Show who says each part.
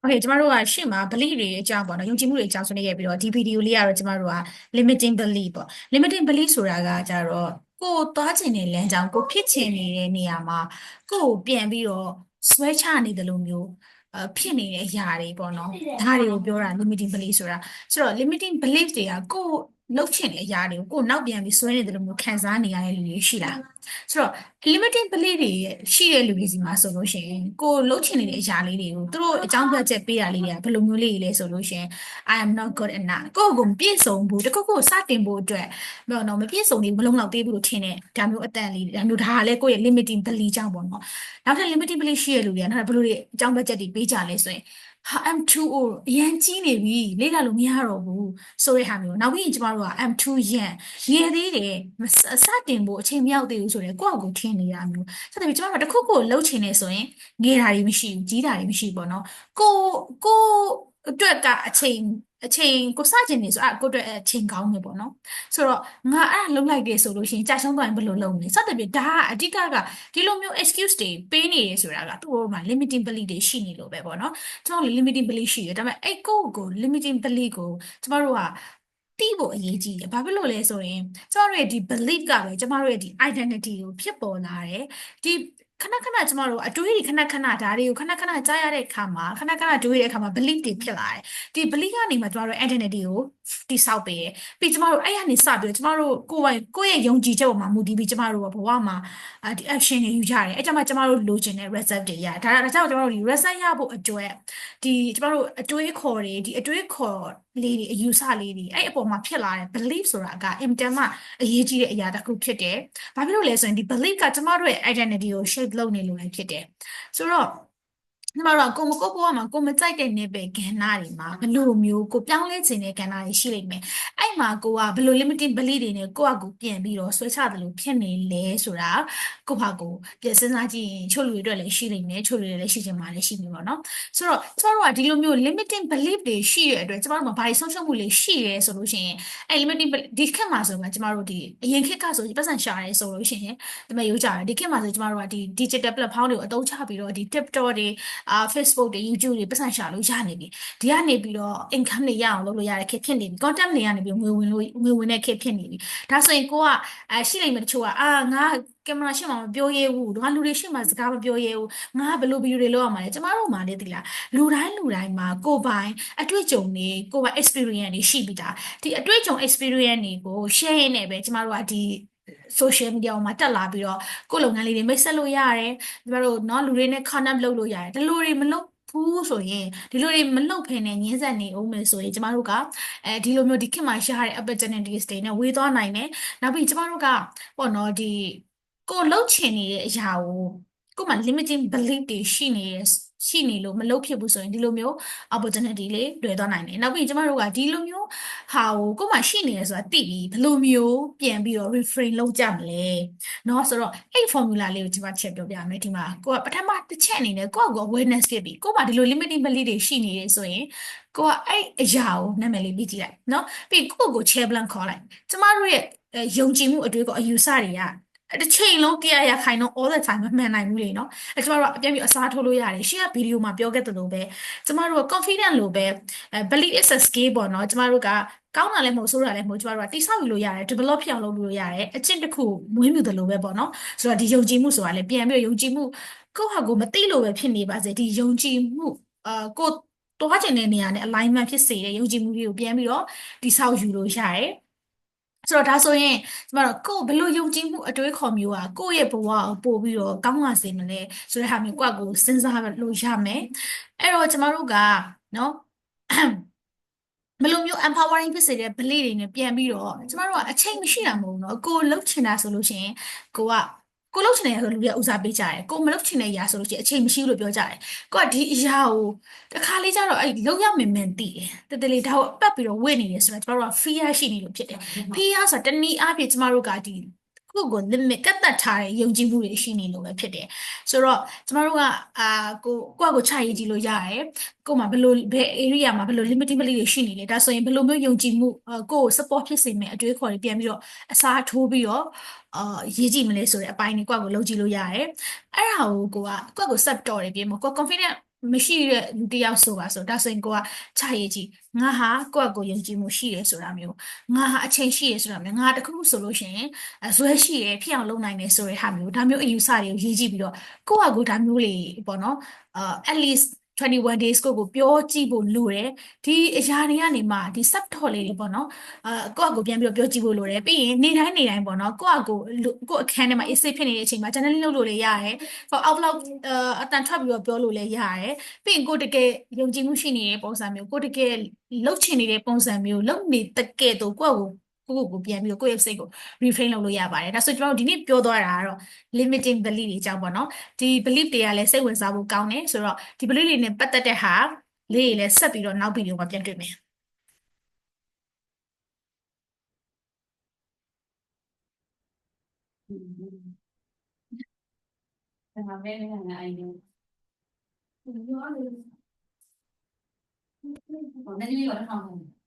Speaker 1: โอเคကျမတို့ကရှေ့မှာ belief တွေအကြောင်းပေါ့နော်ယုံကြည်မှုတွေအကြောင်းဆွေးနွေးခဲ့ပြီးတော့ဒီဗီဒီယိုလေးကတော့ကျမတို့က limiting belief ပေါ့ limiting belief ဆိုတာကကြတော့ကိုယ်သွားချင်တဲ့လမ်းကြောင်းကိုဖြစ်ချင်နေတဲ့နေရာမှာကိုယ်ပြန်ပြီးတော့ဆွဲချနေတယ်လို့မျိုးဖြစ်နေတဲ့အရာတွေပေါ့နော်ဒါတွေကိုပြောတာ limiting belief ဆိုတာဆိုတော့ limiting belief တွေကကိုယ်လှုပ်ချင်တဲ့အရာတွေကိုကိုယ်နောက်ပြန်ပြီးဆွဲနေတယ်လို့မျိုးခံစားနေရတဲ့လူတွေရှိလားဆိုတော့ limiting belief တွေရှိတဲ့လူတွေစီမှာဆိုလို့ရှိရင်ကိုလှုပ်ချင်နေတဲ့အရာလေးတွေကိုသူတို့အကြောင်းပြချက်ပေးတာလေးတွေကဘယ်လိုမျိုးလေးတွေလဲဆိုလို့ရှိရင် I am not good enough ကိုယ့်ကိုမပြည့်စုံဘူးတခုခုစတင်ဖို့အတွက်မပြည့်စုံသေးဘူးမလုံလောက်သေးဘူးလို့ထင်တဲ့ဒါမျိုးအတန်လေးဒါမျိုးဒါကလည်းကိုယ့်ရဲ့ limiting belief ကြောင့်ပေါ့နော်နောက်ထပ် limiting belief ရှိတဲ့လူတွေကနောက်ထပ်ဘယ်လိုတွေအကြောင်းပြချက်တွေပေးကြလဲဆိုရင်I'm too old အရင်ကြီးနေပြီလေ့လာလို့မရတော့ဘူးဆိုတဲ့ဟာမျိုးနောက်ပြီးရင်ကျမတို့က I'm too young ငယ်သေးတယ်စတင်ဖို့အချိန်မရောက်သေးဘူးဆိုတော့ကိုယ့်အကိုထင်နေတာမျိုးဆက်တယ်ကျမတို့ကတခုခုလှုပ်ချင်နေဆိုရင်ငယ်တာတွေမရှိဘူးကြီးတာတွေမရှိဘူးပေါ့နော်ကိုကိုအတွက်ကအချိန်ကိုစကျင်နေဆိုကိုအတွက်အချိန်ကောင်းနေပေါ့နော်ဆိုတော့ငါအဲ့ဒါလုံးလိုက်တယ်ဆိုလို့ရှိရင်ကြာရှုံးသွားရင်ဘယ်လိုလုပ်မလဲစသဖြင့်ဒါကအဓိကဒီလိုမျိုး excuse တွေပေးနေရဆိုတာကသူ့ဘက်မှာ limiting belief တွေရှိနေလို့ပဲပေါ့နော်ကျွန်တော် limiting belief ရှိတယ်ဒါပေမဲ့အဲ့ကို limiting belief ကိုကျမတို့ကတီးဖို့အရေးကြီးတယ်။ဘာဖြစ်လို့လဲဆိုရင်ကျမတို့ရဲ့ဒီ belief ကပဲကျမတို့ရဲ့ဒီ identity ကိုဖြစ်ပေါ်လာတယ်။ဒီခဏခဏကျမတို့အတွေးတွေခဏခဏဒါတွေကိုခဏခဏကြားရတဲ့အခါမှာခဏခဏတွေးတဲ့အခါမှာ belief တွေဖြစ်လာတယ်။ဒီ belief ကနေမှကျမတို့ identity ကိုတိဆောက်ပေးတယ်။ပြီးကျမတို့အဲ့ရနေစပြီးကျမတို့ကိုယ့်ရဲ့ယုံကြည်ချက်ပေါ်မှာမူတည်ပြီးကျမတို့ဘဝမှာဒီ action တွေယူကြတယ်။အဲ့ကြမှာကျမတို့လိုချင်တဲ့ result တွေရတယ်။ဒါကြောင့်ကျမတို့ဒီ result ရဖို့အတွက်ဒီကျမတို့အတွေးခေါ်တွေဒီအတွေးခေါ်လေးတွေအယူဆလေးတွေအဲ့အပေါ်မှာဖြစ်လာတဲ့ belief ဆိုတာကအင်မတန်မှအရေးကြီးတဲ့အရာတစ်ခုဖြစ်တယ်။ဘာဖြစ်လို့လဲဆိုရင်ဒီ belief ကကျမတို့ရဲ့ identity ကို shape လုပ်နေလို့လည်းဖြစ်တယ်။ဆိုတော့ကျမတို့ကကိုဘဝမှာကိုမကြိုက်တဲ့နေပယ်ကဏ္ဍတွေမှာဘယ်လိုမျိုးကိုပြောင်းလဲခြင်းတဲ့ကဏ္ဍတွေရှိလိမ့်မယ်။အဲ့မှာကိုကဘယ်လို limiting belief တွေနဲ့ကိုယ့်အကူပြန်ပြီးတော့ဆွဲချတယ်လို့ဖြစ်နေလဲဆိုတာကိုယ့်ဘာကိုပြန်စဉ်းစားကြည့်ရင်ချို့လူတွေအတွက်လည်းရှိလိမ့်မယ်ချို့လူတွေလည်းရှိချင်မှလည်းရှိနေပါတော့။ဆိုတော့ကျမတို့ကဒီလိုမျိုး limiting belief တွေရှိတဲ့အတွက်ကျမတို့မှာဘာတွေဆုံးရှုံးမှုတွေရှိရဲဆိုလို့ရှိရင်အဲ့ limiting ဒီခေတ်မှာဆိုရင်ကျမတို့ဒီအရင်ခေတ်ကဆိုပတ်စံရှာရဲဆိုလို့ရှိရင်ဒီမဲ့ရိုးကြတယ်ဒီခေတ်မှာဆိုကျမတို့ကဒီ digital platform တွေကိုအသုံးချပြီးတော့ဒီ TikTok တွေFacebook တွေ YouTube တွေပတ်စံရှာလို့ရနေပြီဒီကနေပြီးတော့ income တွေရအောင်လုပ်လို့ရတဲ့ခေတ်ဖြစ်နေပြီ content တွေကနေပြီးငွေဝင်တဲ့ခေတ်ဖြစ်နေပြီဒါဆိုရင်ကိုကရှိလိမ့်မယ်တချို့ကငါကင်မရာရှေ့မှာမပြောရဲဘူးငါလူတွေရှေ့မှာစကားမပြောရဲဘူးငါဘယ်လိုဗီဒီယိုတွေလုပ်ရမှာလဲကျမတို့မှလည်းသိလားလူတိုင်းမှာကိုယ်ပိုင်အတွေ့အကြုံတွေကိုယ်ပိုင် experience တွေရှိပြီးသားဒီအတွေ့အကြုံ experience တွေကို share ရင်းနဲ့ပဲကျမတို့ကဒီ social media ပေါ်မှာတက်လာပြီးတော့ကိုယ်လုပ်ငန်းလေးတွေမိတ်ဆက်လို့ရတယ်ကျမတို့เนาะလူတွေနဲ့ connect လုပ်လို့ရတယ်ဒီလိုတွေမလုပ်ဘူးဆိုရင်ဒီလိုတွေမလုပ်ဖ ೇನೆ ညှင်းဆက်နေအောင်မယ်ဆိုရင်ကျမတို့ကဒီလိုမျိုးဒီခေတ်မှာရတဲ့ opportunities တွေနဲ့ဝေးသွားနိုင်တယ်နောက်ပြီးကျမတို့ကပေါ့နော်ဒီကိုလှုပ်ချင်နေတဲ့အရာကိုမှ limiting belief တွေရှိနေလို့မလုပ်ဖြစ်ဘူးဆိုရင်ဒီလိုမျိုး opportunity လေးတွေ့သွားနိုင်တယ်နောက်ပြီးကျမတို့ကဒီလိုမျိုးဟာကိုမှရှိနေရဆိုတာသိပြီးဘယ်လိုမျိုးပြန်ပြီးတော့ reframe လုပ်ကြမလဲเนาะဆိုတော့အဲ့ formula လေးကိုကျမချက်ပြောပြမယ်ဒီမှာကိုကပထမတစ်ချက်အနေနဲ့ကိုယ့်ကို awareness ဖြစ်ပြီးကိုကဒီလို limiting belief တွေရှိနေတယ်ဆိုရင်ကိုကအဲ့အရာကိုနာမည်လေးပြီးကြည့်လိုက်เนาะပြီးကိုယ့်ကို chair blank ခေါ်လိုက်ကျမတို့ရဲ့ယုံကြည်မှုအတွေ့အယူဆတွေကတစ်ချိန်လုံး100%all the time မမှန်နိုင်ဘူးလေနော်ကျမတို့ကပြန်ပြီးအစားထိုးလို့ရတယ်ရှေ့ကဗီဒီယိုမှာပြောခဲ့သလိုပဲကျမတို့က confident လို့ပဲ believe is a skill ပေါ့နော်ကျမတို့ကကောင်းတာလည်းမဟုတ်ဆိုးတာလည်းမဟုတ်ကျမတို့ကတိဆောက်ယူလို့ရတယ် develop ဖြစ်အောင်လုပ်လို့ရတယ်အကျင့်တစ်ခုမွေးမြူတယ်လို့ပဲပေါ့နော်ဆိုတော့ဒီယုံကြည်မှုဆိုတာလည်းပြန်ပြီးယုံကြည်မှုကိုယ့်ဟာကိုယ်မသိလို့ပဲဖြစ်နေပါစေဒီယုံကြည်မှုကိုတွားကျင်တဲ့နေရာနဲ့ alignment ဖြစ်စေတဲ့ယုံကြည်မှုတွေကိုပြန်ပြီးတော့တိဆောက်ယူလို့ရတယ်ဆိုတော့ဒါဆိုရင်ကျမတို့ကိုယ်ဘယ်လိုယုံကြည်မှုအတွေးခေါ်မျိုးอ่ะကိုယ့်ရဲ့ဘဝကိုပို့ပြီးတော့ကောင်းလာစေမလဲဆိုတဲ့ဟာမျိုးကိုယ့်ကိုစဉ်းစားလို့ရမယ်အဲ့တော့ကျမတို့ကနော်ဘယ်လိုမျိုး empowering ဖြစ်စေတဲ့ belief တွေနဲ့ပြန်ပြီးတော့ကျမတို့ကအချိန်မရှိတာမဟုတ်ဘူးเนาะကိုယ်လှုပ်ချင်တာဆိုလို့ရှိရင်ကိုကကိုလှုပ်ချင်တဲ့ဆိုလူတွေကဦးစားပေးကြတယ်ကိုမလှုပ်ချင်တဲ့အရာဆိုလို့ရှိရင်အချိန်မရှိဘူးလို့ပြောကြတယ်ကိုကဒီအရာကိုတခါလေးကျတော့အဲ့လှုပ်ရမယ်မှန်သိတယ်တတလေးဒါကိုပတ်ပြီးတော့ဝင့်နေတယ်ဆိုတော့ကျမတို့က fear ရှိနေလို့ဖြစ်တယ် fear ဆိုတာတနည်းအားဖြင့်ကျမတို့ကဒီကိုယ်limit ကတ်သက်ထားတဲ့ယုံကြည်မှုတွေရှိနေလို့ပဲဖြစ်တယ်ဆိုတော့ကျမတို့ကကိုယ့်ချရေးကြည့်လို့ရတယ်ကိုယ်မှာဘယ် area မှာဘယ်လို limiting belief တွေရှိနေလဲဒါဆိုရင်ဘယ်လိုမျိုးယုံကြည်မှုကိုယ့်ကို support ဖြစ်စေမယ်အတွေးခေါ်တွေပြန်ပြီးတော့အစားထိုးပြီးတော့ရေးကြည့်မလဲဆိုတဲ့အပိုင်းတွေကိုယ့်ကိုလုပ်ကြည့်လို့ရတယ်အဲ့ဒါကိုကိုယ့်ကို set တော်တယ်ပြင်မို့ကိုယ် confident မရှိတဲ့လူတစ်ယောက်ဆိုပါဆိုဒါဆိုရင်ကိုကခြာရည်ကြီးငါဟာကိုယ့်အကိုယုံကြည်မှုရှိတယ်ဆိုတာမျိုးငါဟာအချိန်ရှိတယ်ဆိုတာမျိုးငါတခုခုဆိုလို့ရှိရင်ဇွဲရှိတယ်ဖြစ်အောင်လုပ်နိုင်တယ်ဆိုတဲ့ဟာမျိုးဒါမျိုးအယူဆတွေကိုရေးကြည့်ပြီးတော့ကိုယ့်အကိုဒါမျိုးလေးပေါ့နော်at least 21 days ကိုပြောကြည့်ဖို့လိုတယ်ဒီအရာတွေကနေမှဒီ sub thought လေးတွေပေါ့နော်ကိုယ့်အကိုပြန်ပြီးတော့ပြောကြည့်ဖို့လိုတယ်ပြီးရင်နေတိုင်းပေါ့နော်ကိုယ့်အခန်းထဲမှာ essay ဖြစ်နေတဲ့အချိန်မှာ journaling လုပ်လို့လည်းရတယ်out loud အတန်ထွက်ပြီးတော့ပြောလို့လည်းရတယ်ပြီးရင်ကိုယ်တကယ်ယုံကြည်မှုရှိနေတဲ့ပုံစံမျိုးကိုယ်တကယ်လှုပ်ချင်နေတဲ့ပုံစံမျိုးလှုပ်နေတကယ်တော့ကိုယ့်ကိုပြန်ပြီးတော့ကိုယ့်ရဲ့စိတ်ကို reframe လုပ်လို့ရပါတယ်ဒါဆိုကျွန်တော်တို့ဒီနေ့ပြောသွားတာကတော့ limiting belief တွေအကြောင်းပေါ့နော်ဒီ belief တွေကလည်းစိတ်ဝင်စားဖို့ကောင်းတယ်ဆိုတော့ဒီ belief တွေနဲ့ပတ်သက်တဲ့ဟာလေးတွေလည်းဆက်ပြီးတော့နောက်ဗီဒီယိုမှာပြန်တွေ့မယ်ဒါပဲလည်းငါအိုင်ဒီဘာလို့လဲဘာလို့လဲဘာလို့လဲ